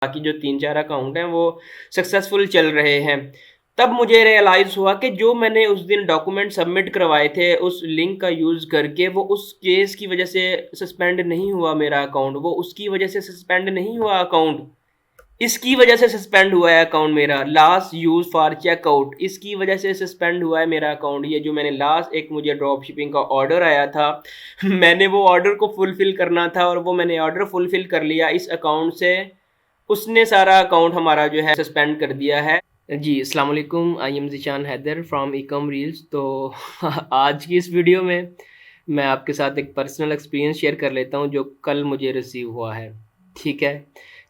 बाकी जो 3-4 अकाउंट हैं वो सक्सेसफुल चल रहे हैं। तब मुझे रियलाइज़ हुआ कि जो मैंने उस दिन डॉक्यूमेंट सबमिट करवाए थे उस लिंक का यूज़ करके, वो उस केस की वज़ह से सस्पेंड नहीं हुआ मेरा अकाउंट, वो उसकी वज़ह से सस्पेंड नहीं हुआ अकाउंट। इसकी वज़ह से सस्पेंड हुआ है अकाउंट मेरा, लास्ट यूज़ फॉर चेकआउट, इसकी वज़ह से सस्पेंड हुआ है मेरा अकाउंट। ये जो मैंने लास्ट एक मुझे ड्रॉप शिपिंग का ऑर्डर आया था, मैंने वो ऑर्डर को फुलफ़िल करना था और वो मैंने ऑर्डर फुलफ़िल कर लिया इस अकाउंट से। उसने सारा अकाउंट हमारा जो है सस्पेंड कर दिया है। जी, अस्सलाम वालेकुम, I am Zeeshan Haider from Ekam reels. तो आज की इस वीडियो में मैं आपके साथ एक पर्सनल एक्सपीरियंस शेयर कर लेता हूँ जो कल मुझे रिसीव हुआ है, ठीक है?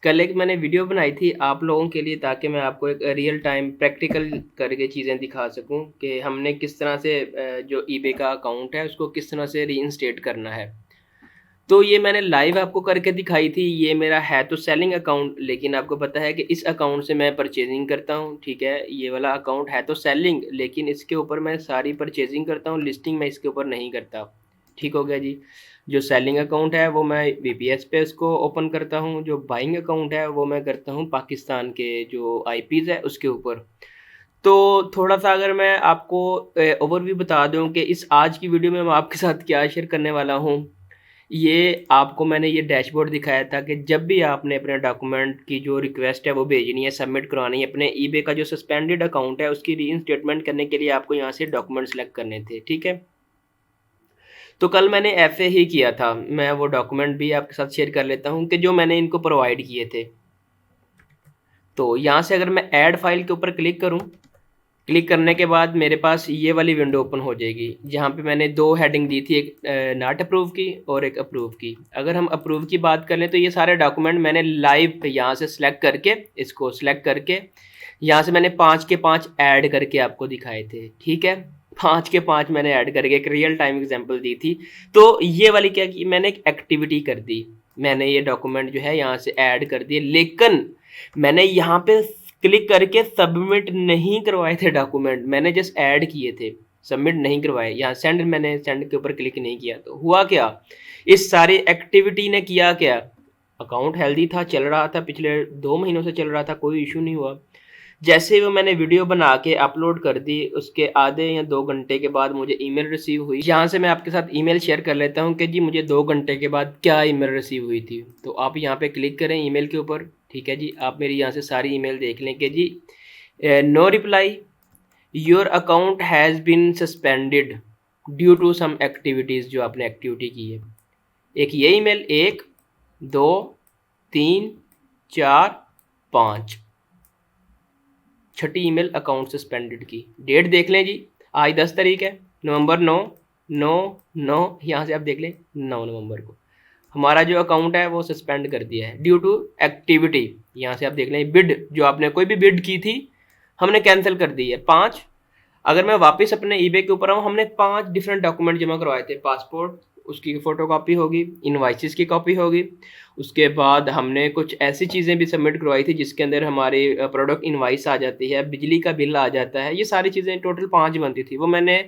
कल एक मैंने वीडियो बनाई थी आप लोगों के लिए, ताकि मैं आपको एक रियल टाइम प्रैक्टिकल करके चीज़ें दिखा सकूँ कि हमने किस तरह से जो ईबे का अकाउंट है उसको किस तरह से रीइंस्टेट करना है। तो ये मैंने लाइव आपको करके दिखाई थी। ये मेरा है तो सेलिंग अकाउंट, लेकिन आपको पता है कि इस अकाउंट से मैं परचेजिंग करता हूँ, ठीक है? ये वाला अकाउंट है तो सेलिंग, लेकिन इसके ऊपर मैं सारी परचेजिंग करता हूँ, लिस्टिंग मैं इसके ऊपर नहीं करता। ठीक हो गया जी। जो सेलिंग अकाउंट है वो मैं वीपीएस पे उसको ओपन करता हूँ, जो बाइंग अकाउंट है वो मैं करता हूँ पाकिस्तान के जो आईपीज़ है उसके ऊपर। तो थोड़ा-सा अगर मैं आपको ओवरव्यू बता दूँ कि इस आज की वीडियो में मैं आपके साथ क्या शेयर करने वाला हूँ। ये आपको मैंने ये डैशबोर्ड दिखाया था कि जब भी आपने अपने डॉक्यूमेंट की जो रिक्वेस्ट है वो भेजनी है, सबमिट करवानी है, अपने ईबे का जो सस्पेंडेड अकाउंट है उसकी रीइंस्टेटमेंट करने के लिए आपको यहाँ से डॉक्यूमेंट सेलेक्ट करने थे, ठीक है? तो कल मैंने ऐसे ही किया था। मैं वो डॉक्यूमेंट भी आपके साथ शेयर कर लेता हूँ कि जो मैंने इनको प्रोवाइड किए थे। तो यहाँ से अगर मैं ऐड फाइल के ऊपर क्लिक करूँ, क्लिक करने के बाद मेरे पास ये वाली विंडो ओपन हो जाएगी, जहाँ पे मैंने 2 हेडिंग दी थी, एक नॉट अप्रूव की और एक अप्रूव की। अगर हम अप्रूव की बात कर लें तो ये सारे डॉक्यूमेंट मैंने लाइव यहाँ से सिलेक्ट करके, इसको सिलेक्ट करके यहाँ से मैंने 5 के 5 ऐड करके आपको दिखाए थे, ठीक है? 5 के 5 मैंने ऐड करके एक रियल टाइम एग्जांपल दी थी। तो ये वाली क्या की, मैंने एक एक्टिविटी कर दी। मैंने ये डॉक्यूमेंट जो है यहाँ से ऐड कर दिए, लेकिन मैंने यहाँ पे क्लिक करके सबमिट नहीं करवाए थे डॉक्यूमेंट, मैंने जस्ट ऐड किए थे, सबमिट नहीं करवाए। यहाँ सेंड, मैंने सेंड के ऊपर क्लिक नहीं किया। तो हुआ क्या, इस सारी एक्टिविटी ने किया क्या, अकाउंट हेल्दी था, चल रहा था, पिछले 2 महीनों से चल रहा था, कोई इशू नहीं हुआ। जैसे ही वो मैंने वीडियो बना के अपलोड कर दी, उसके आधे या 2 घंटे के बाद मुझे ईमेल रिसीव हुई। यहाँ से मैं आपके साथ ईमेल शेयर कर लेता हूँ कि जी मुझे 2 घंटे के बाद क्या ईमेल रिसीव हुई थी। तो आप यहाँ पे क्लिक करें ईमेल के ऊपर, ठीक है जी। आप मेरी यहाँ से सारी ईमेल देख लें कि जी no reply, your account has been suspended due to some activities, जो आपने एक्टिविटी की है। एक ये ईमेल, 1, 2, 3, 4, 5, छठी ईमेल अकाउंट सस्पेंडेड की। डेट देख लें जी, आज 10 तारीख है, नवंबर 9, 9, 9, यहाँ से आप देख लें 9 नवंबर को हमारा जो अकाउंट है वो सस्पेंड कर दिया है ड्यू टू एक्टिविटी। यहाँ से आप देख लें बिड, जो आपने कोई भी बिड की थी हमने कैंसिल कर दी है। 5, अगर मैं वापस अपने ईबे के ऊपर आऊँ, हमने 5 डिफरेंट डॉक्यूमेंट जमा करवाए थे। पासपोर्ट, उसकी फ़ोटो कॉपी होगी, इनवाइसेस की कॉपी होगी, उसके बाद हमने कुछ ऐसी चीज़ें भी सबमिट करवाई थी जिसके अंदर हमारी प्रोडक्ट इनवाइस आ जाती है, बिजली का बिल आ जाता है। ये सारी चीज़ें टोटल 5 बनती थी, वो मैंने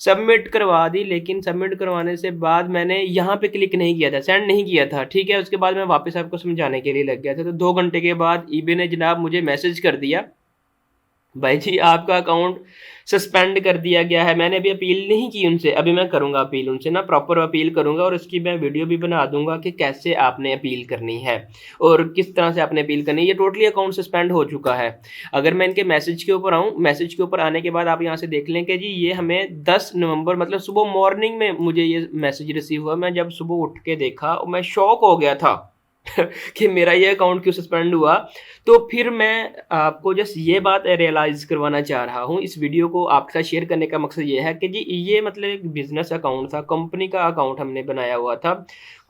सबमिट करवा दी। लेकिन सबमिट करवाने से बाद मैंने यहाँ पे क्लिक नहीं किया था, सेंड नहीं किया था, ठीक है? उसके बाद मैं वापस आपको समझाने के लिए लग गया था। तो 2 घंटे के बाद ईबे ने जनाब मुझे मैसेज कर दिया, भाई जी आपका अकाउंट सस्पेंड कर दिया गया है। मैंने अभी अपील नहीं की उनसे, अभी मैं करूँगा अपील उनसे ना, प्रॉपर अपील करूँगा और उसकी मैं वीडियो भी बना दूँगा कि कैसे आपने अपील करनी है और किस तरह से आपने अपील करनी है। ये टोटली अकाउंट सस्पेंड हो चुका है। अगर मैं इनके मैसेज के ऊपर आऊँ, मैसेज के ऊपर आने के बाद आप यहाँ से देख लें कि जी ये हमें 10 नवंबर मतलब सुबह मॉर्निंग में मुझे ये मैसेज रिसीव हुआ। मैं जब सुबह उठ के देखा मैं शॉक हो गया था कि मेरा ये अकाउंट क्यों सस्पेंड हुआ। तो फिर मैं आपको जस्ट ये बात रियलाइज़ करवाना चाह रहा हूँ। इस वीडियो को आपके साथ शेयर करने का मकसद ये है कि जी ये मतलब एक बिज़नेस अकाउंट था, कंपनी का अकाउंट हमने बनाया हुआ था,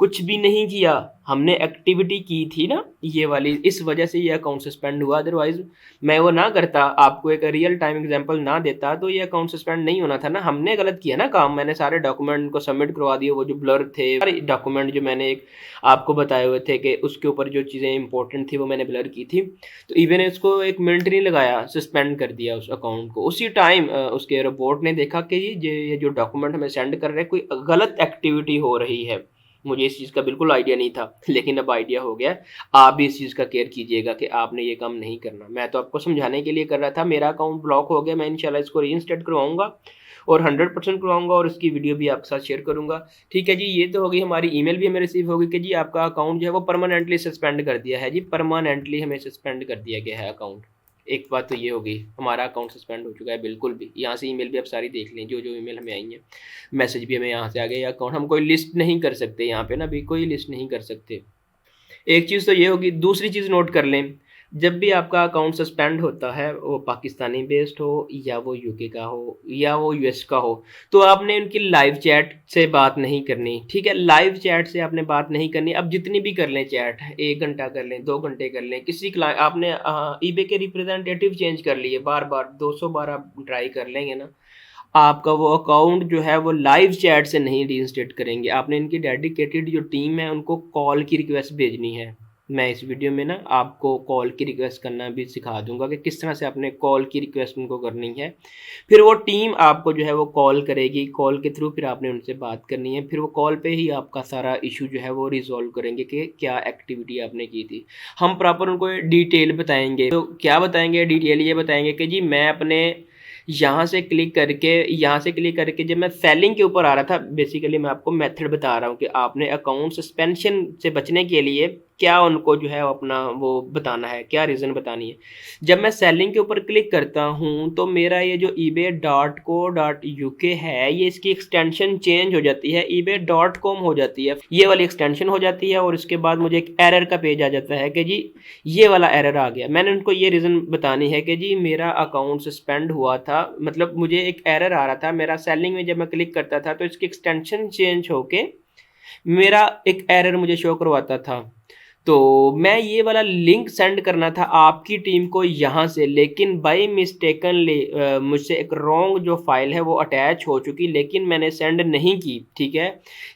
कुछ भी नहीं किया, हमने एक्टिविटी की थी ना ये वाली, इस वजह से ये अकाउंट सस्पेंड हुआ। अदरवाइज़ मैं वो ना करता, आपको एक रियल टाइम एग्जांपल ना देता, तो ये अकाउंट सस्पेंड नहीं होना था ना। हमने गलत किया ना काम, मैंने सारे डॉक्यूमेंट को सबमिट करवा दिए, वो जो ब्लर थे सारे डॉक्यूमेंट जो मैंने एक आपको बताए हुए थे कि उसके ऊपर जो चीज़ें इंपॉर्टेंट थी वो मैंने ब्लर की थी। तो ईबे ने उसको 1 मिनट नहीं लगाया, सस्पेंड कर दिया उस अकाउंट को। उसी टाइम उसके रोबोट ने देखा कि ये जो डॉक्यूमेंट हमें सेंड कर रहे हैं कोई गलत एक्टिविटी हो रही है, मुझे इस चीज़ का बिल्कुल आइडिया नहीं था, लेकिन अब आइडिया हो गया। आप भी इस चीज़ का केयर कीजिएगा कि आपने ये काम नहीं करना। मैं तो आपको समझाने के लिए कर रहा था, मेरा अकाउंट ब्लॉक हो गया, मैं इंशाल्लाह इसको रीइंस्टेट करवाऊँगा और 100% करवाऊँगा और इसकी वीडियो भी आपके साथ शेयर करूँगा। ठीक है जी, ये तो हो गई, हमारी ईमेल भी हमें रिसीव होगी कि जी आपका अकाउंट जो है वो परमानेंटली सस्पेंड कर दिया है। जी, परमानेंटली हमें सस्पेंड कर दिया गया है अकाउंट। एक बात तो ये हो गई, हमारा अकाउंट सस्पेंड हो चुका है बिल्कुल भी। यहाँ से ईमेल भी आप सारी देख लें, जो ईमेल हमें आई हैं। मैसेज भी हमें यहाँ से आ गया, अकाउंट हम कोई लिस्ट नहीं कर सकते यहाँ पे ना, अभी कोई लिस्ट नहीं कर सकते। एक चीज़ तो ये होगी, दूसरी चीज़ नोट कर लें, जब भी आपका अकाउंट सस्पेंड होता है, वो पाकिस्तानी बेस्ड हो या वो यूके का हो या वो यूएस का हो, तो आपने उनकी लाइव चैट से बात नहीं करनी। ठीक है, लाइव चैट से आपने बात नहीं करनी। अब जितनी भी कर लें चैट, 1 घंटा कर लें, 2 घंटे कर लें, किसी आपने ईबे के रिप्रेजेंटेटिव चेंज कर लिए, बार बार 200 बार आप ट्राई कर लेंगे ना, आपका वो अकाउंट जो है वो लाइव चैट से नहीं रीइंस्टेट करेंगे। आपने इनकी डेडिकेटेड जो टीम है उनको कॉल की रिक्वेस्ट भेजनी है। मैं इस वीडियो में ना आपको कॉल की रिक्वेस्ट करना भी सिखा दूंगा कि किस तरह से आपने कॉल की रिक्वेस्ट उनको करनी है। फिर वो टीम आपको जो है वो कॉल करेगी, कॉल के थ्रू फिर आपने उनसे बात करनी है। फिर वो कॉल पे ही आपका सारा इशू जो है वो रिजॉल्व करेंगे कि क्या एक्टिविटी आपने की थी। हम प्रॉपर उनको डिटेल बताएंगे। तो क्या बताएंगे डिटेल, ये बताएंगे कि जी मैं अपने यहाँ से क्लिक करके जब मैं सेलिंग के ऊपर आ रहा था, बेसिकली मैं आपको मेथड बता रहा हूँ कि आपने अकाउंट सस्पेंशन से बचने के लिए क्या उनको जो है अपना वो बताना है, क्या रीज़न बतानी है। जब मैं सेलिंग के ऊपर क्लिक करता हूँ तो मेरा ये जो ebay.co.uk है, ये इसकी एक्सटेंशन चेंज हो जाती है, ebay.com हो जाती है, ये वाली एक्सटेंशन हो जाती है। और इसके बाद मुझे एक एरर का पेज आ जाता है कि जी ये वाला एरर आ गया। मैंने उनको ये रीज़न बतानी है कि जी मेरा अकाउंट सस्पेंड हुआ था, मतलब मुझे एक एरर आ रहा था मेरा सेलिंग में, जब मैं क्लिक करता था तो इसकी एक्सटेंशन चेंज होके मेरा एक एरर मुझे शो करवाता था। तो मैं ये वाला लिंक सेंड करना था आपकी टीम को यहाँ से, लेकिन बाई मिस्टेकनली मुझसे एक रॉन्ग जो फाइल है वो अटैच हो चुकी, लेकिन मैंने सेंड नहीं की। ठीक है,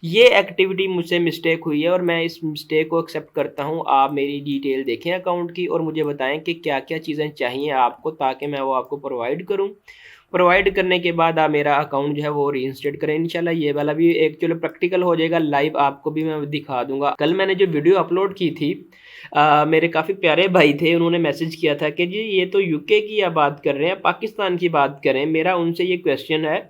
ये एक्टिविटी मुझसे मिस्टेक हुई है और मैं इस मिस्टेक को एक्सेप्ट करता हूँ। आप मेरी डिटेल देखें अकाउंट की और मुझे बताएं कि क्या क्या चीज़ें चाहिए आपको, ताकि मैं वो आपको प्रोवाइड करूँ। प्रोवाइड करने के बाद आप मेरा अकाउंट जो है वो रीइंस्टेट करें इंशाल्लाह। ये वाला भी एक चलो प्रैक्टिकल हो जाएगा, लाइव आपको भी मैं दिखा दूंगा। कल मैंने जो वीडियो अपलोड की थी, मेरे काफ़ी प्यारे भाई थे, उन्होंने मैसेज किया था कि जी ये तो यूके की आप बात कर रहे हैं, पाकिस्तान की बात करें। मेरा उनसे ये क्वेश्चन है,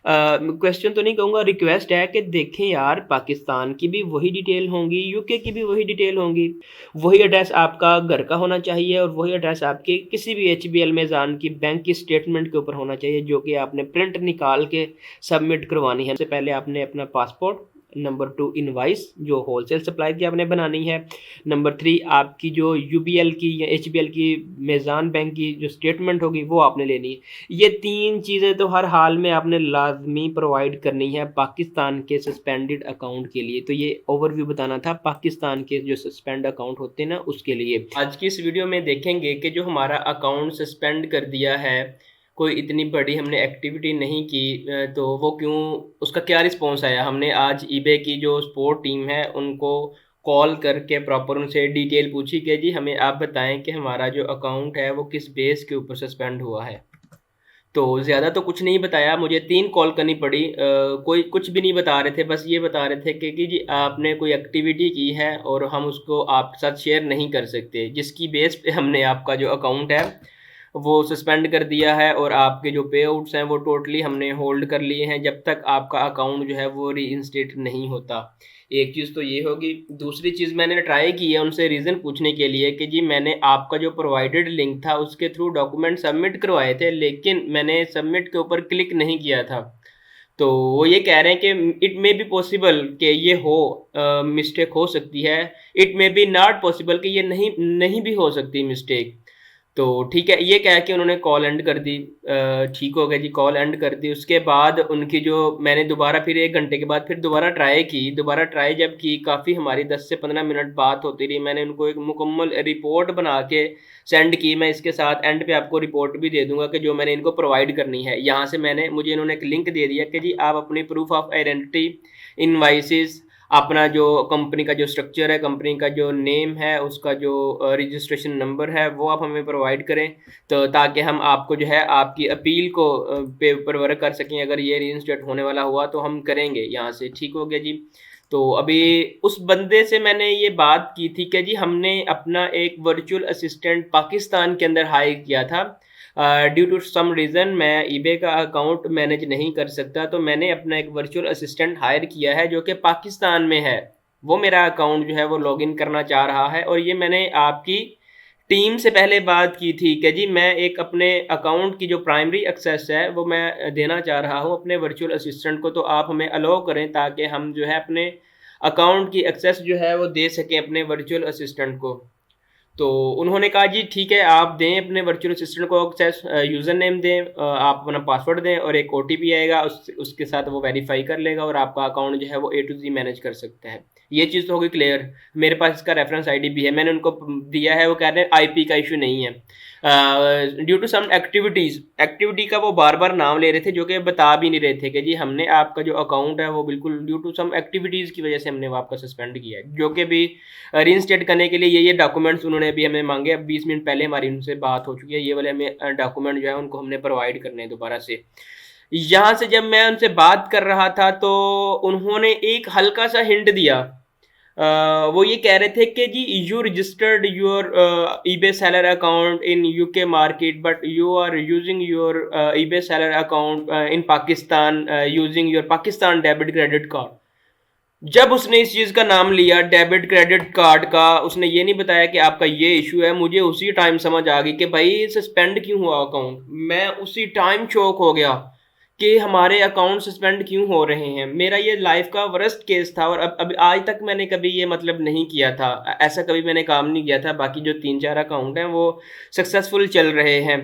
क्वेश्चन तो नहीं कहूँगा, रिक्वेस्ट है कि देखें यार, पाकिस्तान की भी वही डिटेल होंगी, यूके की भी वही डिटेल होंगी, वही एड्रेस आपका घर का होना चाहिए और वही एड्रेस आपके किसी भी HBL मेज़ान की बैंक की स्टेटमेंट के ऊपर होना चाहिए, जो कि आपने प्रिंट निकाल के सबमिट करवानी है। सबसे पहले आपने अपना पासपोर्ट, नंबर 2 इनवाइस जो होलसेल सप्लाई की आपने बनानी है, नंबर 3 आपकी जो UBL की या HBL की मेज़ान बैंक की जो स्टेटमेंट होगी वो आपने लेनी है। ये 3 चीज़ें तो हर हाल में आपने लाजमी प्रोवाइड करनी है पाकिस्तान के सस्पेंडेड अकाउंट के लिए। तो ये ओवरव्यू बताना था पाकिस्तान के जो सस्पेंड अकाउंट होते हैं ना उसके लिए। आज की इस वीडियो में देखेंगे कि जो हमारा अकाउंट सस्पेंड कर दिया है, कोई इतनी बड़ी हमने एक्टिविटी नहीं की, तो वो क्यों, उसका क्या रिस्पॉन्स आया। हमने आज ईबे की जो सपोर्ट टीम है उनको कॉल करके प्रॉपर उनसे डिटेल पूछी कि जी हमें आप बताएं कि हमारा जो अकाउंट है वो किस बेस के ऊपर सस्पेंड हुआ है। तो ज़्यादा तो कुछ नहीं बताया, मुझे 3 कॉल करनी पड़ी। कोई कुछ भी नहीं बता रहे थे, बस ये बता रहे थे कि जी आपने कोई एक्टिविटी की है और हम उसको आपके साथ शेयर नहीं कर सकते, जिसकी बेस पे हमने आपका जो अकाउंट है वो सस्पेंड कर दिया है और आपके जो पे आउट्स हैं वो टोटली हमने होल्ड कर लिए हैं जब तक आपका अकाउंट जो है वो रीइंस्टेट नहीं होता। एक चीज़ तो ये होगी। दूसरी चीज़ मैंने ट्राई की है उनसे रीज़न पूछने के लिए कि जी मैंने आपका जो प्रोवाइडेड लिंक था उसके थ्रू डॉक्यूमेंट सबमिट करवाए थे, लेकिन मैंने सबमिट के ऊपर क्लिक नहीं किया था। तो वो ये कह रहे हैं कि इट मे बी पॉसिबल कि ये हो, मिस्टेक हो सकती है, it may be not possible कि ये नहीं नहीं भी हो सकती मिस्टेक। तो ठीक है, ये कह के उन्होंने कॉल एंड कर दी। ठीक हो गया जी, कॉल एंड कर दी। उसके बाद उनकी जो मैंने दोबारा फिर 1 घंटे के बाद फिर दोबारा ट्राई की। दोबारा ट्राई जब की, काफ़ी हमारी 10 से 15 मिनट बात होती रही। मैंने उनको एक मुकम्मल रिपोर्ट बना के सेंड की। मैं इसके साथ एंड पे आपको रिपोर्ट भी दे दूंगा कि जो मैंने इनको प्रोवाइड करनी है। यहाँ से मुझे इन्होंने एक लिंक दे दिया कि जी आप अपनी प्रूफ ऑफ आइडेंटिटी, इनवाइसेस, अपना जो कंपनी का जो स्ट्रक्चर है, कंपनी का जो नेम है, उसका जो रजिस्ट्रेशन नंबर है वो आप हमें प्रोवाइड करें, तो ताकि हम आपको जो है आपकी अपील को पेपर वर्क कर सकें। अगर ये रीइंस्टेट होने वाला हुआ तो हम करेंगे यहाँ से। ठीक हो गया जी। तो अभी उस बंदे से मैंने ये बात की थी कि जी हमने अपना एक वर्चुअल असिस्टेंट पाकिस्तान के अंदर हायर किया था। ड्यू टू सम रीज़न मैं ईबे का अकाउंट मैनेज नहीं कर सकता, तो मैंने अपना एक वर्चुअल असिस्टेंट हायर किया है जो कि पाकिस्तान में है। वो मेरा अकाउंट जो है वो लॉगिन करना चाह रहा है, और ये मैंने आपकी टीम से पहले बात की थी कि जी मैं एक अपने अकाउंट की जो प्राइमरी एक्सेस है वो मैं देना चाह रहा हूँ अपने वर्चुअल असिस्टेंट को, तो आप हमें अलाउ करें ताकि हम जो है अपने अकाउंट की एक्सेस जो है वो दे सकें अपने वर्चुअल असिस्टेंट को। तो उन्होंने कहा जी ठीक है, आप दें अपने वर्चुअल असिस्टेंट को एक्सेस, यूज़र नेम दें, आप अपना पासवर्ड दें और एक ओटीपी आएगा, उसके साथ वो वेरीफाई कर लेगा और आपका अकाउंट जो है वो ए टू जी मैनेज कर सकता है। ये चीज़ तो होगी क्लियर। मेरे पास इसका रेफरेंस आईडी भी है, मैंने उनको दिया है, वो कह रहे हैं आईपी का इशू नहीं है। ड्यू टू सम एक्टिविटी का वो बार बार नाम ले रहे थे जो कि बता भी नहीं रहे थे कि जी हमने आपका जो अकाउंट है वो बिल्कुल ड्यू टू सम एक्टिविटीज़ की वजह से हमने वो आपका सस्पेंड किया है, जो कि भी रीइंस्टेट करने के लिए ये डॉक्यूमेंट्स उन्होंने भी हमें मांगे। अब 20 मिनट पहले हमारी उनसे बात हो चुकी है, ये वाले हमें डॉक्यूमेंट जो है उनको हमने प्रोवाइड करने हैं दोबारा से। यहाँ से जब मैं उनसे बात कर रहा था तो उन्होंने एक हल्का सा हिंट दिया। वो ये कह रहे थे कि जी you registered your eBay seller account in UK market but you are using your eBay seller account in Pakistan using your Pakistan debit credit card. जब उसने इस चीज़ का नाम लिया डेबिट क्रेडिट कार्ड का, उसने ये नहीं बताया कि आपका ये इशू है, मुझे उसी टाइम समझ आ गई कि भाई सस्पेंड क्यों हुआ अकाउंट। मैं उसी टाइम शॉक हो गया कि हमारे अकाउंट सस्पेंड क्यों हो रहे हैं। मेरा ये लाइफ का वर्स्ट केस था, और अब आज तक मैंने कभी ये मतलब नहीं किया था, ऐसा कभी मैंने काम नहीं किया था। बाकी जो 3-4 अकाउंट हैं वो सक्सेसफुल चल रहे हैं।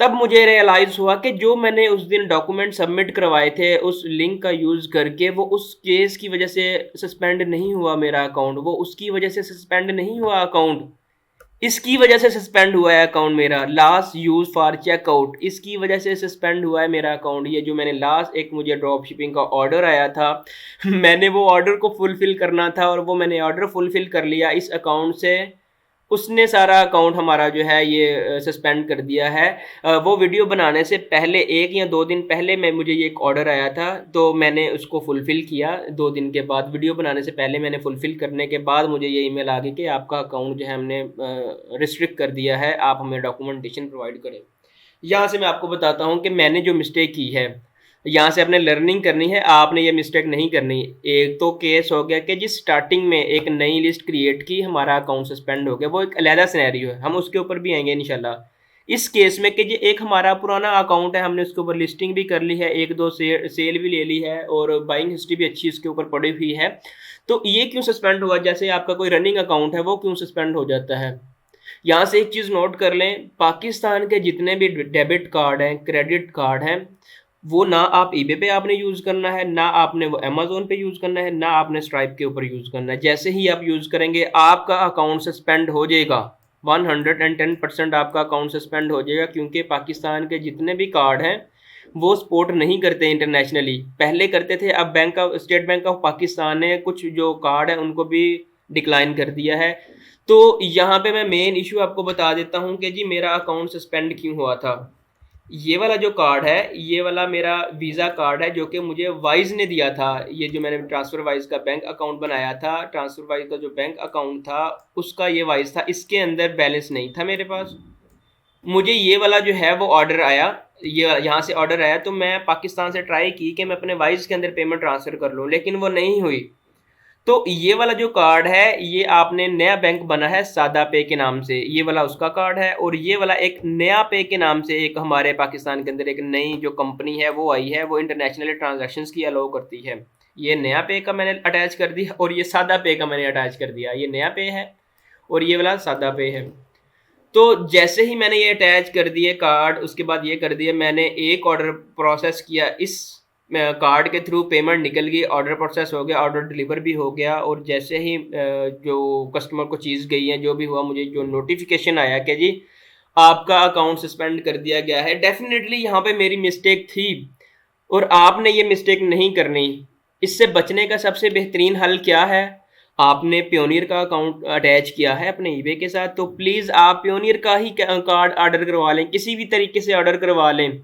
तब मुझे रियलाइज़ हुआ कि जो मैंने उस दिन डॉक्यूमेंट सबमिट करवाए थे उस लिंक का यूज़ करके, वो उस केस की वजह से सस्पेंड नहीं हुआ मेरा अकाउंट, वो उसकी वजह से सस्पेंड नहीं हुआ अकाउंट, इसकी वजह से सस्पेंड हुआ है अकाउंट मेरा। लास्ट यूज़ फॉर चेकआउट, इसकी वजह से सस्पेंड हुआ है मेरा अकाउंट। ये जो मैंने लास्ट एक मुझे ड्रॉप शिपिंग का ऑर्डर आया था मैंने वो ऑर्डर को फुलफ़िल करना था, और वो मैंने ऑर्डर फुलफ़िल कर लिया इस अकाउंट से। उसने सारा अकाउंट हमारा जो है ये सस्पेंड कर दिया है। वो वीडियो बनाने से पहले 1 या 2 दिन पहले मुझे ये एक ऑर्डर आया था, तो मैंने उसको फुलफ़िल किया 2 दिन के बाद। वीडियो बनाने से पहले मैंने फुलफ़िल करने के बाद मुझे ये ईमेल आ गई कि आपका अकाउंट जो है हमने रिस्ट्रिक्ट कर दिया है, आप हमें डॉक्यूमेंटेशन प्रोवाइड करें। यहाँ से मैं आपको बताता हूँ कि मैंने जो मिस्टेक की है, यहाँ से आपने लर्निंग करनी है, आपने ये मिस्टेक नहीं करनी। एक तो केस हो गया कि जिस स्टार्टिंग में एक नई लिस्ट क्रिएट की, हमारा अकाउंट सस्पेंड हो गया, वो एक अलहदा सिनेरियो है, हम उसके ऊपर भी आएंगे इंशाल्लाह। इस केस में कि जी एक हमारा पुराना अकाउंट है, हमने उसके ऊपर लिस्टिंग भी कर ली है, 1-2 सेल भी ले ली है, और बाइंग हिस्ट्री भी अच्छी उसके ऊपर पड़ी हुई है। तो ये क्यों सस्पेंड हुआ? जैसे आपका कोई रनिंग अकाउंट है वो क्यों सस्पेंड हो जाता है? यहाँ से एक चीज़ नोट कर लें, पाकिस्तान के जितने भी डेबिट कार्ड हैं, क्रेडिट कार्ड हैं, वो ना आप ईबे पे आपने यूज़ करना है, ना आपने वो अमेज़न पे यूज़ करना है, ना आपने स्ट्राइप के ऊपर यूज़ करना है। जैसे ही आप यूज़ करेंगे आपका अकाउंट सस्पेंड हो जाएगा, 110% आपका अकाउंट सस्पेंड हो जाएगा, क्योंकि पाकिस्तान के जितने भी कार्ड हैं वो सपोर्ट नहीं करते इंटरनेशनली। पहले करते थे, अब स्टेट बैंक ऑफ पाकिस्तान ने कुछ जो कार्ड है उनको भी डिक्लाइन कर दिया है। तो यहाँ पे मैं मेन इशू आपको बता देता हूँ कि जी मेरा अकाउंट सस्पेंड क्यों हुआ था। ये वाला जो कार्ड है, ये वाला मेरा वीज़ा कार्ड है जो कि मुझे वाइज़ ने दिया था। ये जो मैंने ट्रांसफ़र वाइज़ का बैंक अकाउंट बनाया था, ट्रांसफ़र वाइज़ का जो बैंक अकाउंट था उसका ये वाइज़ था, इसके अंदर बैलेंस नहीं था मेरे पास। मुझे ये वाला जो है वो ऑर्डर आया, ये यहाँ से ऑर्डर आया, तो मैं पाकिस्तान से ट्राई की कि मैं अपने वाइज़ के अंदर पेमेंट ट्रांसफ़र कर लूँ, लेकिन वो नहीं हुई। तो ये वाला जो कार्ड है, ये आपने नया बैंक बना है सादा पे के नाम से, ये वाला उसका कार्ड है, और ये वाला एक नया पे के नाम से एक हमारे पाकिस्तान के अंदर एक नई जो कंपनी है वो आई है, वो इंटरनेशनल ट्रांजैक्शंस की अलाउ करती है। ये नया पे का मैंने अटैच कर दिया, और ये सादा पे का मैंने अटैच कर दिया। ये नया पे है और ये वाला सादा पे है। तो जैसे ही मैंने ये अटैच कर दिए कार्ड, उसके बाद ये कर दिया, मैंने एक ऑर्डर प्रोसेस किया, इस कार्ड के थ्रू पेमेंट निकल गई, ऑर्डर प्रोसेस हो गया, ऑर्डर डिलीवर भी हो गया, और जैसे ही जो कस्टमर को चीज़ गई है, जो भी हुआ, मुझे जो नोटिफिकेशन आया कि जी आपका अकाउंट सस्पेंड कर दिया गया है। डेफिनेटली यहाँ पे मेरी मिस्टेक थी, और आपने ये मिस्टेक नहीं करनी। इससे बचने का सबसे बेहतरीन हल क्या है? आपने प्योनियर का अकाउंट अटैच किया है अपने ईबे के साथ, तो प्लीज़ आप प्योनियर का ही कार्ड ऑर्डर करवा लें, किसी भी तरीके से ऑर्डर करवा लें।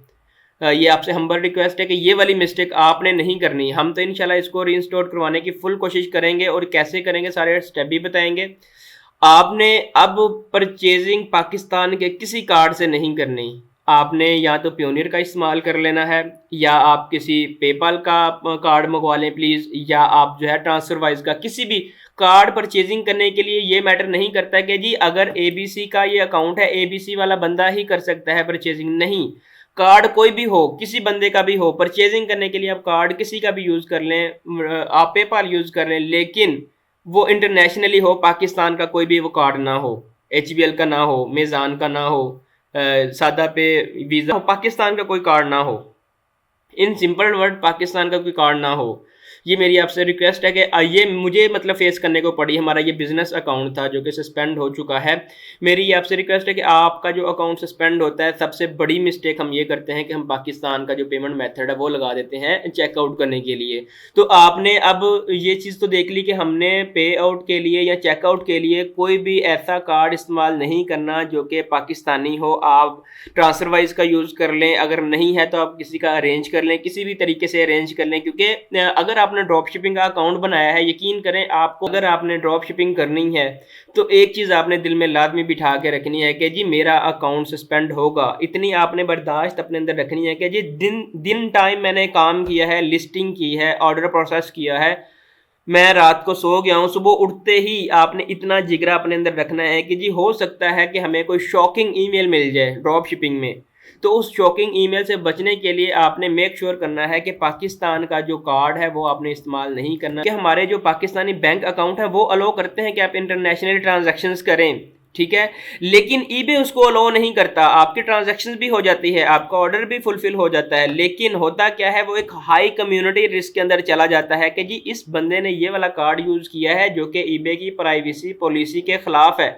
ये आपसे हम्बल रिक्वेस्ट है कि ये वाली मिस्टेक आपने नहीं करनी। हम तो इंशाल्लाह इसको रीइंस्टॉल करवाने की फुल कोशिश करेंगे और कैसे करेंगे सारे स्टेप भी बताएंगे। आपने अब परचेजिंग पाकिस्तान के किसी कार्ड से नहीं करनी। आपने या तो प्योनियर का इस्तेमाल कर लेना है, या आप किसी पेपाल का कार्ड मंगवा लें प्लीज़, या आप जो है ट्रांसफरवाइज का किसी भी कार्ड परचेजिंग करने के लिए ये मैटर नहीं करता कि जी अगर एबीसी का ये अकाउंट है एबीसी वाला बंदा ही कर सकता है परचेजिंग, नहीं। कार्ड कोई भी हो, किसी बंदे का भी हो, परचेजिंग करने के लिए आप कार्ड किसी का भी यूज़ कर लें, आप पेपाल यूज़ कर लें, लेकिन वो इंटरनेशनली हो, पाकिस्तान का कोई भी वो कार्ड ना हो, एचबीएल का ना हो, मेज़ान का ना हो, सादा पे वीज़ा हो, पाकिस्तान का कोई कार्ड ना हो। इन सिंपल वर्ड पाकिस्तान का कोई कार्ड ना हो। ये मेरी आपसे रिक्वेस्ट है कि ये मुझे मतलब फेस करने को पड़ी। हमारा ये बिजनेस अकाउंट था जो कि सस्पेंड हो चुका है। मेरी ये आपसे रिक्वेस्ट है कि आपका जो अकाउंट सस्पेंड होता है, सबसे बड़ी मिस्टेक हम ये करते हैं कि हम पाकिस्तान का जो पेमेंट मेथड है वो लगा देते हैं चेकआउट करने के लिए। तो आपने अब ये चीज़ तो देख ली कि हमने पे आउट के लिए या चेकआउट के लिए कोई भी ऐसा कार्ड इस्तेमाल नहीं करना जो कि पाकिस्तानी हो। आप ट्रांसफरवाइज का यूज़ कर लें, अगर नहीं है तो आप किसी का अरेंज कर लें, किसी भी तरीके से अरेंज कर लें, क्योंकि अगर आपने ड्रॉप शिपिंग का अकाउंट बनाया है, यकीन करें आपको अगर आपने ड्रॉप शिपिंग करनी है तो एक चीज़ आपने दिल में लाजमी बिठा के रखनी है कि जी मेरा अकाउंट सस्पेंड होगा। इतनी आपने बर्दाश्त अपने अंदर रखनी है कि जी दिन दिन टाइम मैंने काम किया है, लिस्टिंग की है, ऑर्डर प्रोसेस किया है, मैं रात को सो गया हूँ, सुबह उठते ही आपने इतना जिगरा अपने अंदर रखना है कि जी हो सकता है कि हमें कोई शॉकिंग ईमेल मिल जाए ड्रॉप शिपिंग में। तो उस शॉकिंग ईमेल से बचने के लिए आपने मेक श्योर करना है कि पाकिस्तान का जो कार्ड है वो आपने इस्तेमाल नहीं करना। कि हमारे जो पाकिस्तानी बैंक अकाउंट है वो अलो करते हैं कि आप इंटरनेशनल ट्रांजैक्शंस करें, ठीक है, लेकिन ईबे उसको अलो नहीं करता। आपकी ट्रांजैक्शंस भी हो जाती है, आपका ऑर्डर भी फुलफिल हो जाता है, लेकिन होता क्या है वो एक हाई कम्युनिटी रिस्क के अंदर चला जाता है कि जी इस बंदे ने ये वाला कार्ड यूज़ किया है जो कि ईबे की प्राइवेसी पॉलिसी के खिलाफ है।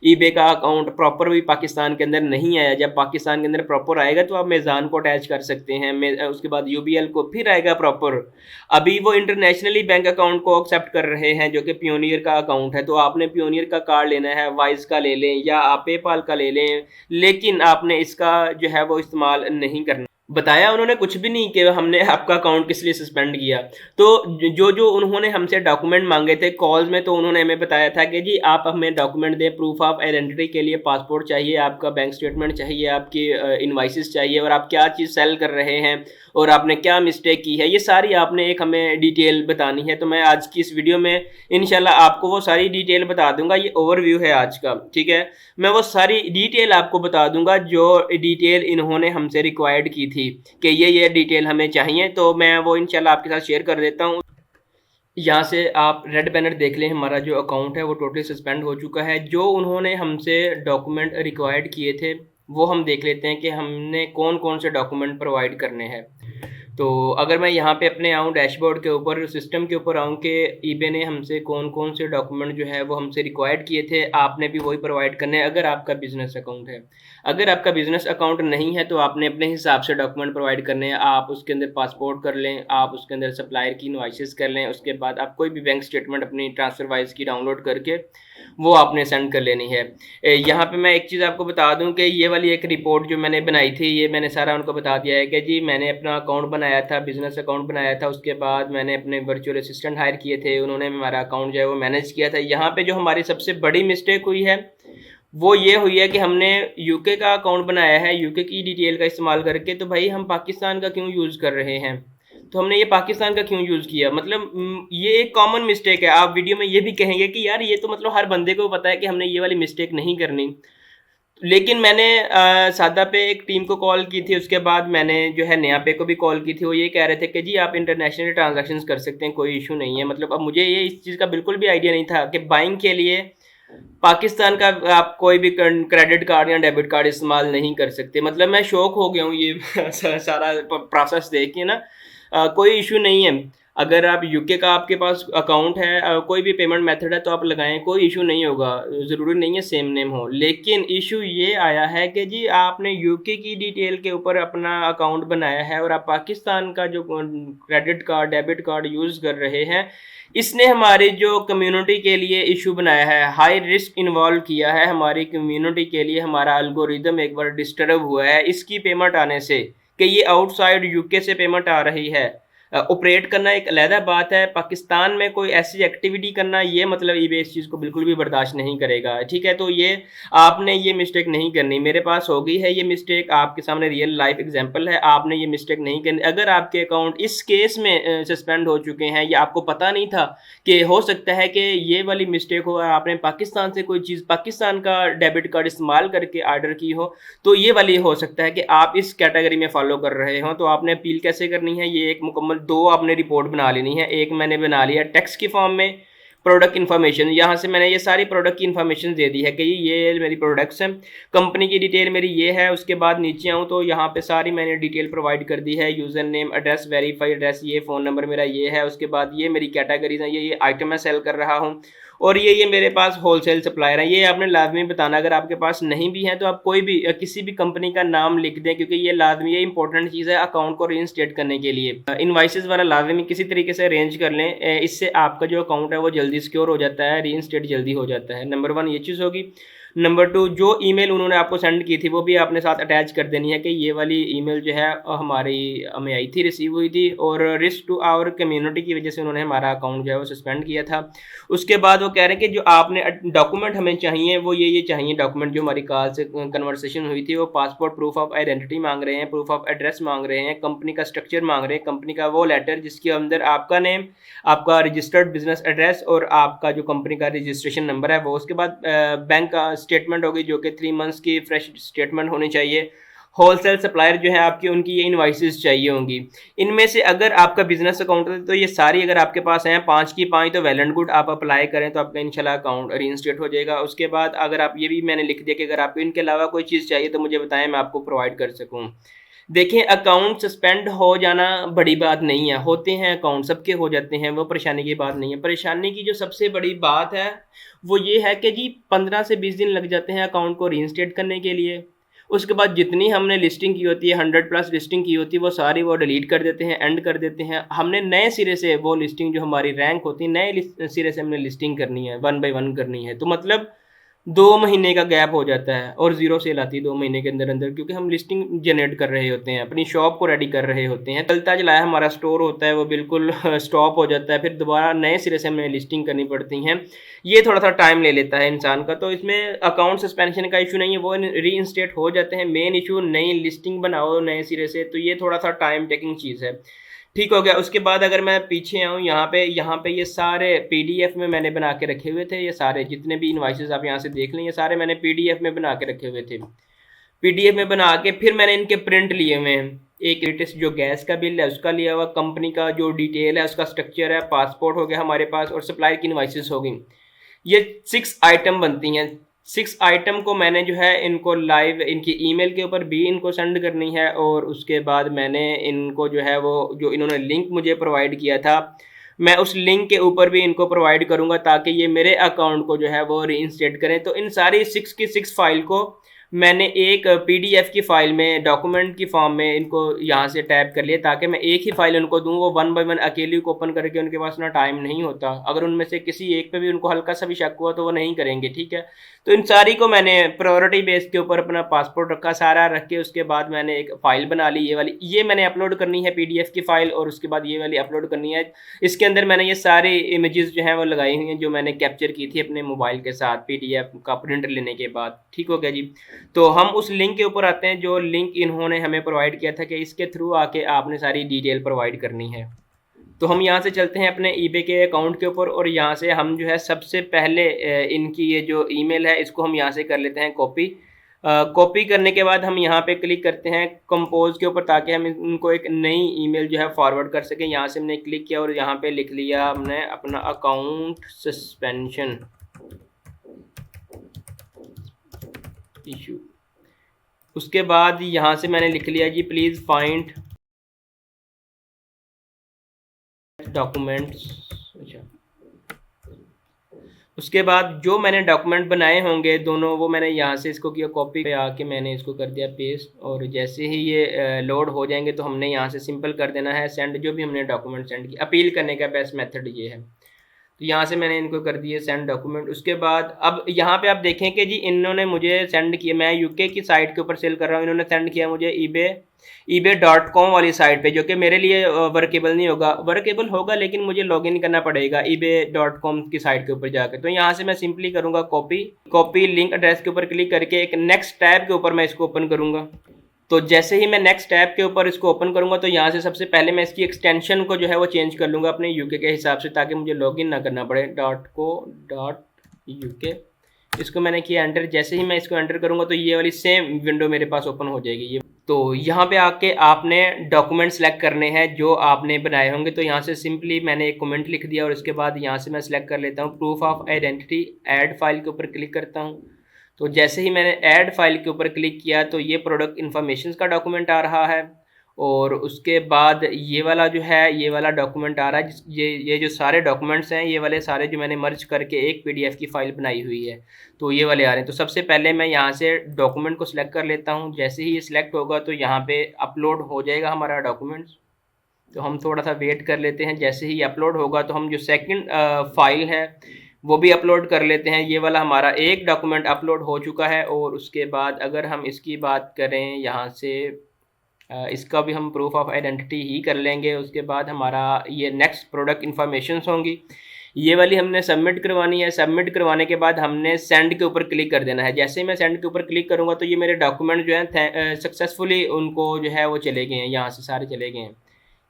ईबे का अकाउंट प्रॉपर भी पाकिस्तान के अंदर नहीं आया। जब पाकिस्तान के अंदर प्रॉपर आएगा तो आप मेज़ान को अटैच कर सकते हैं, उसके बाद यूबीएल को फिर आएगा प्रॉपर। अभी वो इंटरनेशनली बैंक अकाउंट को एक्सेप्ट कर रहे हैं जो कि पियोनियर का अकाउंट है। तो आपने पियोनियर का कार्ड लेना है, वाइज का ले लें या आप पेपाल का ले लें, लेकिन आपने इसका जो है वो इस्तेमाल नहीं करना। बताया उन्होंने कुछ भी नहीं कि हमने आपका अकाउंट किस लिए सस्पेंड किया। तो जो जो उन्होंने हमसे डॉक्यूमेंट मांगे थे कॉल्स में, तो उन्होंने हमें बताया था कि जी आप हमें डॉक्यूमेंट दें, प्रूफ ऑफ आइडेंटिटी के लिए पासपोर्ट चाहिए, आपका बैंक स्टेटमेंट चाहिए, आपकी इनवाइसेस चाहिए, और आप क्या चीज़ सेल कर रहे हैं और आपने क्या मिस्टेक की है, ये सारी आपने एक हमें डिटेल बतानी है। तो मैं आज की इस वीडियो में इंशाल्लाह आपको वो सारी डिटेल बता दूंगा। ये ओवरव्यू है आज का, ठीक है। मैं वो सारी डिटेल आपको बता दूंगा जो डिटेल इन्होंने हमसे रिक्वायर्ड की थी कि ये डिटेल हमें चाहिए। तो मैं वो इंशाल्लाह आपके साथ शेयर कर देता हूँ। यहाँ से आप रेड बैनर देख लें, हमारा जो अकाउंट है वो टोटली सस्पेंड हो चुका है। जो उन्होंने हमसे डॉक्यूमेंट रिक्वायर्ड किए थे वो हम देख लेते हैं कि हमने कौन कौन से डॉक्यूमेंट प्रोवाइड करने हैं। तो अगर मैं यहाँ पे अपने आऊँ डैशबोर्ड के ऊपर, सिस्टम के ऊपर आऊँ कि ईबे ने हमसे कौन कौन से डॉक्यूमेंट जो है वो हमसे रिक्वायर्ड किए थे, आपने भी वही प्रोवाइड करने हैं अगर आपका बिजनेस अकाउंट है। अगर आपका बिजनेस अकाउंट नहीं है तो आपने अपने हिसाब से डॉक्यूमेंट प्रोवाइड करने हैं। आप उसके अंदर पासपोर्ट कर लें, आप उसके अंदर सप्लायर की इनवॉइसेस कर लें, उसके बाद आप कोई भी बैंक स्टेटमेंट अपनी ट्रांसफर वाइज की डाउनलोड करके वो आपने सेंड कर लेनी है। यहाँ पे मैं एक चीज़ आपको बता दूं कि ये वाली एक रिपोर्ट जो मैंने बनाई थी, ये मैंने सारा उनको बता दिया है कि जी मैंने अपना अकाउंट बनाया था, बिजनेस अकाउंट बनाया था, उसके बाद मैंने अपने वर्चुअल असिस्टेंट हायर किए थे, उन्होंने हमारा अकाउंट जो है वो मैनेज किया था। यहाँ पे जो हमारी सबसे बड़ी मिस्टेक हुई है वो ये हुई है कि हमने यूके का अकाउंट बनाया है यूके की डिटेल का इस्तेमाल करके। तो भाई हम पाकिस्तान का क्यों यूज़ कर रहे हैं? तो हमने ये पाकिस्तान का क्यों यूज़ किया? मतलब ये एक कॉमन मिस्टेक है। आप वीडियो में ये भी कहेंगे कि यार ये तो मतलब हर बंदे को पता है कि हमने ये वाली मिस्टेक नहीं करनी। लेकिन मैंने सादा पे एक टीम को कॉल की थी, उसके बाद मैंने जो है नया पे को भी कॉल की थी। वो ये कह रहे थे कि जी आप इंटरनेशनल ट्रांजैक्शंस कर सकते हैं, कोई इशू नहीं है। मतलब अब मुझे ये इस चीज़ का बिल्कुल भी आइडिया नहीं था कि बाइंग के लिए पाकिस्तान का आप कोई भी क्रेडिट कार्ड या डेबिट कार्ड इस्तेमाल नहीं कर सकते। मतलब मैं शौक हो गया हूँ ये सारा प्रोसेस देख के ना। कोई इशू नहीं है। अगर आप यूके का आपके पास अकाउंट है, कोई भी पेमेंट मेथड है तो आप लगाएं, कोई इशू नहीं होगा। ज़रूरी नहीं है सेम नेम हो। लेकिन इशू ये आया है कि जी आपने यूके की डिटेल के ऊपर अपना अकाउंट बनाया है और आप पाकिस्तान का जो credit card debit card use कर रहे हैं, इसने हमारी जो कम्युनिटी के लिए इशू बनाया है, हाई रिस्क इन्वॉल्व किया है हमारी कम्युनिटी के लिए। हमारा एल्गोरिदम एक बार डिस्टर्ब हुआ है इसकी पेमेंट आने से कि ये आउटसाइड यूके से पेमेंट आ रही है। ऑपरेट करना एक अलहदा बात है, पाकिस्तान में कोई ऐसी एक्टिविटी करना ये मतलब ईबे इस चीज़ को बिल्कुल भी बर्दाश्त नहीं करेगा, ठीक है। तो ये आपने ये मिस्टेक नहीं करनी, मेरे पास हो गई है ये मिस्टेक, आपके सामने रियल लाइफ एग्जांपल है, आपने ये मिस्टेक नहीं करनी। अगर आपके अकाउंट इस केस में सस्पेंड हो चुके हैं या आपको पता नहीं था कि हो सकता है कि ये वाली मिस्टेक हो, आपने पाकिस्तान से कोई चीज़ पाकिस्तान का डेबिट कार्ड इस्तेमाल करके ऑर्डर की हो, तो ये वाली हो सकता है कि आप इस कैटेगरी में फॉलो कर रहे हो। तो आपने अपील कैसे करनी है, ये एक मुकम्मल 2 आपने रिपोर्ट बना लेनी है। एक मैंने बना लिया टेक्स्ट की फॉर्म में, प्रोडक्ट इन्फॉर्मेशन, यहाँ से मैंने ये सारी प्रोडक्ट की इन्फॉर्मेशन दे दी है कि ये मेरी प्रोडक्ट्स हैं, कंपनी की डिटेल मेरी ये है। उसके बाद नीचे आऊँ तो यहाँ पे सारी मैंने डिटेल प्रोवाइड कर दी है, user name, address, verified address, ये फ़ोन नंबर मेरा ये है। उसके बाद ये मेरी कैटेगरीज हैं, ये आइटम मैं सेल कर रहा हूँ, और ये मेरे पास होलसेल सप्लायर है। ये आपने लाजमी बताना, अगर आपके पास नहीं भी है तो आप कोई भी किसी भी कंपनी का नाम लिख दें, क्योंकि ये लाजमी, ये इंपॉर्टेंट चीज़ है अकाउंट को रीइंस्टेट करने के लिए। इनवाइसेस वाला लाजमी किसी तरीके से अरेंज कर लें, इससे आपका जो अकाउंट है वो जल्दी सिक्योर हो जाता है, रीइंस्टेट जल्दी हो जाता है। नंबर 1 ये चीज़ होगी। नंबर 2, जो ईमेल उन्होंने आपको सेंड की थी वो भी आपने साथ अटैच कर देनी है कि ये वाली ईमेल जो है हमें आई थी, रिसीव हुई थी, और रिस्क टू आवर कम्युनिटी की वजह से उन्होंने हमारा अकाउंट जो है वो सस्पेंड किया था। उसके बाद वो कह रहे हैं कि जो आपने डॉक्यूमेंट हमें चाहिए वो ये चाहिए डॉक्यूमेंट, जो हमारी कॉल से कन्वर्सेशन हुई थी, वो पासपोर्ट, प्रूफ ऑफ आइडेंटिटी मांग रहे हैं, प्रूफ ऑफ एड्रेस मांग रहे हैं, कंपनी का स्ट्रक्चर मांग रहे हैं, कंपनी का वो लेटर जिसके अंदर आपका नेम, आपका रजिस्टर्ड बिजनेस एड्रेस और आपका जो कंपनी का रजिस्ट्रेशन नंबर है वो। उसके बाद बैंक का स्टेटमेंट होगी जो कि 3 मंथ्स की फ्रेश स्टेटमेंट होनी चाहिए। होलसेल सप्लायर जो है आपकी, उनकी ये इनवाइसेस चाहिए होंगी। इनमें से अगर आपका बिजनेस अकाउंट है तो ये सारी अगर आपके पास हैं 5 की 5 तो वेल एंड गुड, आप अप्लाई करें तो आपका इंशाल्लाह अकाउंट रीइंस्टेट हो जाएगा। उसके बाद अगर आप ये भी मैंने लिख दिया कि अगर आपको इनके अलावा कोई चीज़ चाहिए तो मुझे बताएं, मैं आपको प्रोवाइड कर सकूँ। देखिए, अकाउंट सस्पेंड हो जाना बड़ी बात नहीं है, होते हैं अकाउंट, सबके हो जाते हैं, वो परेशानी की बात नहीं है। परेशानी की जो सबसे बड़ी बात है वो ये है कि जी 15 से 20 दिन लग जाते हैं अकाउंट को रीइंस्टेट करने के लिए। उसके बाद जितनी हमने लिस्टिंग की होती है, 100 प्लस लिस्टिंग की होती है, वो सारी वो डिलीट कर देते हैं, एंड कर देते हैं। हमने नए सिरे से वो लिस्टिंग जो हमारी रैंक होती है, नए सिरे से हमने लिस्टिंग करनी है, 1 बाय 1 करनी है। तो मतलब 2 महीने का गैप हो जाता है और ज़ीरो सेल आती है 2 महीने के अंदर-अंदर, क्योंकि हम लिस्टिंग जनरेट कर रहे होते हैं, अपनी शॉप को रेडी कर रहे होते हैं। चलता-चलाया हमारा स्टोर होता है वो बिल्कुल स्टॉप हो जाता है, फिर दोबारा नए सिरे से हमें लिस्टिंग करनी पड़ती हैं। ये थोड़ा-सा टाइम ले लेता है इंसान का, तो इसमें अकाउंट सस्पेंशन का इश्यू नहीं है, वो रीइंस्टेट हो जाते हैं। मेन इश्यू नई लिस्टिंग बनाओ नए सिरे से, तो ये थोड़ा-सा टाइम टेकिंग चीज़ है। ठीक हो गया। उसके बाद अगर मैं पीछे आऊँ यहाँ पे ये सारे पीडीएफ में मैंने बना के रखे हुए थे, ये सारे जितने भी इनवॉइसेस आप यहाँ से देख लें, ये सारे मैंने पीडीएफ में बना के रखे हुए थे। पीडीएफ में बना के फिर मैंने इनके प्रिंट लिए हुए हैं। एक लेटेस्ट जो गैस का बिल है उसका लिया हुआ, कंपनी का जो डिटेल है उसका स्ट्रक्चर है, पासपोर्ट हो गया हमारे पास, और सप्लायर की इनवॉइसेस हो गई। ये 6 आइटम बनती हैं। 6 आइटम को मैंने जो है इनको लाइव इनकी ईमेल के ऊपर भी इनको सेंड करनी है, और उसके बाद मैंने इनको जो है वो जो इन्होंने लिंक मुझे प्रोवाइड किया था, मैं उस लिंक के ऊपर भी इनको प्रोवाइड करूँगा ताकि ये मेरे अकाउंट को जो है वो रीइंस्टेट करें। तो इन सारी 6 की 6 फाइल को मैंने एक पीडीएफ की फ़ाइल में, डॉक्यूमेंट की फॉर्म में इनको यहाँ से टैप कर लिया ताकि मैं एक ही फ़ाइल उनको दूँ, वो 1 बाय 1 अकेली को ओपन करके उनके पास ना टाइम नहीं होता। अगर उनमें से किसी एक पे भी उनको हल्का-सा भी शक हुआ तो वो नहीं करेंगे, ठीक है? तो इन सारी को मैंने प्रायोरिटी बेस के ऊपर अपना पासपोर्ट रखा, सारा रख के उसके बाद मैंने एक फ़ाइल बना ली, ये वाली। ये मैंने अपलोड करनी है पीडीएफ की फ़ाइल, और उसके बाद ये वाली अपलोड करनी है। इसके अंदर मैंने ये सारी इमेजेस जो हैं वो लगाई हुई हैं जो मैंने कैप्चर की थी अपने मोबाइल के साथ पीडीएफ का प्रिंट लेने के बाद। ठीक हो गया जी? तो हम उस लिंक के ऊपर आते हैं जो लिंक इन्होंने हमें प्रोवाइड किया था कि इसके थ्रू आके आपने सारी डिटेल प्रोवाइड करनी है। तो हम यहाँ से चलते हैं अपने ईबे के अकाउंट के ऊपर, और यहाँ से हम जो है सबसे पहले इनकी ये जो ईमेल है इसको हम यहाँ से कर लेते हैं कॉपी। कॉपी करने के बाद हम यहाँ पे क्लिक करते हैं कंपोज के ऊपर ताकि हम इनको एक नई ईमेल जो है फॉरवर्ड कर सकें। यहाँ से हमने क्लिक किया और यहाँ पे लिख लिया हमने अपना अकाउंट सस्पेंशन इशू। उसके बाद यहाँ से मैंने लिख लिया जी प्लीज़ फाइंड डॉक्यूमेंट्स। अच्छा, उसके बाद जो मैंने डॉक्यूमेंट बनाए होंगे दोनों, वो मैंने यहाँ से इसको किया कॉपी पे आके मैंने इसको कर दिया पेस्ट, और जैसे ही ये लोड हो जाएंगे तो हमने यहाँ से सिंपल कर देना है सेंड, जो भी हमने डॉक्यूमेंट सेंड किया। अपील करने का बेस्ट मेथड ये है। तो यहाँ से मैंने इनको कर दिए सेंड डॉक्यूमेंट। उसके बाद अब यहाँ पे आप देखें कि जी इन्होंने मुझे सेंड किया, मैं यूके की साइट के ऊपर सेल कर रहा हूँ, इन्होंने सेंड किया मुझे eBay.com वाली साइट पे, जो कि मेरे लिए वर्केबल नहीं होगा, वर्केबल होगा लेकिन मुझे लॉगिन करना पड़ेगा eBay.com की साइट के ऊपर जाकर। तो यहाँ से मैं सिंपली करूँगा कॉपी लिंक एड्रेस के ऊपर क्लिक करके एक नेक्स्ट टैब के ऊपर मैं इसको ओपन करूँगा। तो जैसे ही मैं नेक्स्ट टैब के ऊपर इसको ओपन करूँगा तो यहाँ से सबसे पहले मैं इसकी एक्सटेंशन को जो है वो चेंज कर लूँगा अपने यूके के हिसाब से, ताकि मुझे लॉगिन ना करना पड़े। .co.uk इसको मैंने किया एंटर। जैसे ही मैं इसको एंटर करूँगा तो ये वाली सेम विंडो मेरे पास ओपन हो जाएगी। ये तो यहाँ पे आके आपने डॉक्यूमेंट सेलेक्ट करने हैं जो आपने बनाए होंगे। तो यहाँ से सिंपली मैंने एक कमेंट लिख दिया और उसके बाद यहाँ से मैं सेलेक्ट कर लेता हूँ proof of identity, add file के ऊपर क्लिक करता हूँ। तो जैसे ही मैंने ऐड फाइल के ऊपर क्लिक किया तो ये प्रोडक्ट इन्फॉर्मेशन का डॉक्यूमेंट आ रहा है, और उसके बाद ये वाला जो है ये वाला डॉक्यूमेंट आ रहा है। ये जो सारे डॉक्यूमेंट्स हैं ये वाले सारे जो मैंने मर्ज करके एक पीडीएफ की फ़ाइल बनाई हुई है, तो ये वाले आ रहे हैं। तो सबसे पहले मैं यहाँ से डॉक्यूमेंट को सिलेक्ट कर लेता हूँ। जैसे ही ये सिलेक्ट होगा तो यहाँ पे अपलोड हो जाएगा हमारा डॉक्यूमेंट्स। तो हम थोड़ा सा वेट कर लेते हैं। जैसे ही अपलोड होगा तो हम जो सेकंड फाइल है वो भी अपलोड कर लेते हैं। ये वाला हमारा एक डॉक्यूमेंट अपलोड हो चुका है। और उसके बाद अगर हम इसकी बात करें यहाँ से इसका भी हम प्रूफ ऑफ आइडेंटिटी ही कर लेंगे। उसके बाद हमारा ये नेक्स्ट प्रोडक्ट इन्फॉर्मेशंस होंगी, ये वाली हमने सबमिट करवानी है। सबमिट करवाने के बाद हमने सेंड के ऊपर क्लिक कर देना है। जैसे ही मैं सेंड के ऊपर क्लिक करूँगा तो ये मेरे डॉक्यूमेंट जो हैं सक्सेसफुली उनको जो है वो चले गए हैं, यहाँ से सारे चले गए हैं।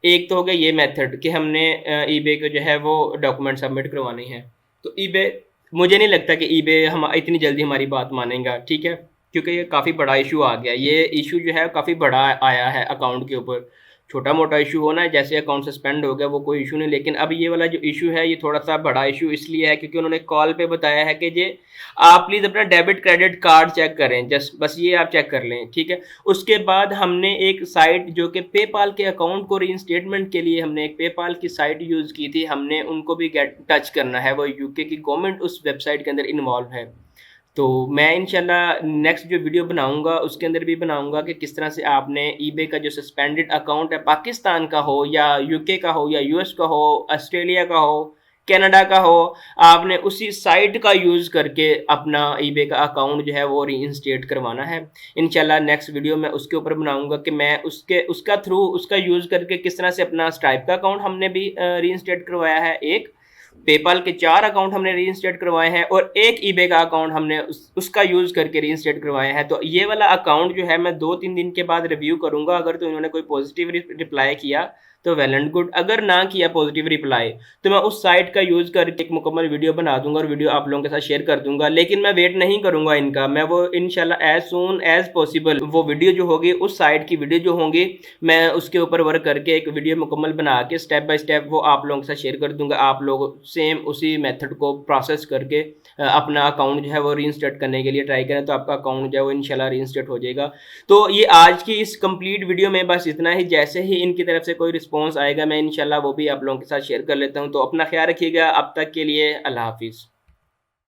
एक तो हो गया ये मेथड कि हमने ईबे को जो है वो डॉक्यूमेंट सबमिट करवानी है। तो ईबे, मुझे नहीं लगता कि ईबे हम इतनी जल्दी हमारी बात मानेगा, ठीक है, क्योंकि ये काफ़ी बड़ा इशू आ गया। ये इशू जो है काफ़ी बड़ा आया है अकाउंट के ऊपर। छोटा मोटा इशू होना है, जैसे अकाउंट सस्पेंड हो गया वो कोई इशू नहीं, लेकिन अब ये वाला जो इशू है ये थोड़ा सा बड़ा इशू इसलिए है क्योंकि उन्होंने कॉल पे बताया है कि ये आप प्लीज़ अपना डेबिट क्रेडिट कार्ड चेक करें, जस्ट बस ये आप चेक कर लें, ठीक है। उसके बाद हमने एक साइट जो कि पेपाल के अकाउंट को रीइंस्टेटमेंट के लिए हमने एक पेपाल की साइट यूज़ की थी, हमने उनको भी गेट टच करना है। वो यूके की गवर्नमेंट उस वेबसाइट के अंदर इन्वॉल्व है। तो मैं इंशाल्लाह नेक्स्ट जो वीडियो बनाऊंगा उसके अंदर भी बनाऊंगा कि किस तरह से आपने ईबे का जो सस्पेंडेड अकाउंट है, पाकिस्तान का हो या यूके का हो या यूएस का हो, ऑस्ट्रेलिया का हो, कनाडा का हो, आपने उसी साइट का यूज़ करके अपना ईबे का अकाउंट जो है वो रीइंस्टेट करवाना है। इंशाल्लाह नेक्स्ट वीडियो में उसके ऊपर बनाऊंगा कि मैं उसका यूज़ करके किस तरह से अपना स्ट्राइप का अकाउंट हमने भी रीइंस्टेट करवाया है, एक पेपाल के 4 अकाउंट हमने रीइंस्टेट करवाए हैं और एक ईबे का अकाउंट हमने उसका यूज़ करके रीइंस्टेट करवाए हैं। तो ये वाला अकाउंट जो है मैं 2-3 दिन के बाद रिव्यू करूँगा। अगर तो इन्होंने कोई पॉजिटिव रिप्लाई किया तो वेल एंड गुड, अगर ना किया पॉजिटिव रिप्लाई तो मैं उस साइट का यूज़ करके एक मुकम्मल वीडियो बना दूंगा और वीडियो आप लोगों के साथ शेयर कर दूंगा। लेकिन मैं वेट नहीं करूंगा इनका, मैं वो इंशाल्लाह एज सून एज पॉसिबल वो वीडियो जो होगी, उस साइट की वीडियो जो होंगी, मैं उसके ऊपर वर्क करके एक वीडियो मुकम्मल बना के स्टेप बाय स्टेप वो आप लोगों के साथ शेयर कर दूंगा। आप लोग सेम उसी मेथड को प्रोसेस करके अपना अकाउंट जो है वो रीइंस्टेट करने के लिए ट्राई करें, तो आपका अकाउंट जो है वो इंशाल्लाह रीइंस्टेट हो जाएगा। तो ये आज की इस कंप्लीट वीडियो में बस इतना ही। जैसे ही इनकी तरफ से कोई रिस्पॉन्स आएगा मैं इंशाल्लाह वो भी आप लोगों के साथ शेयर कर लेता हूँ। तो अपना ख्याल रखिएगा। अब तक के लिए अल्लाह हाफिज़।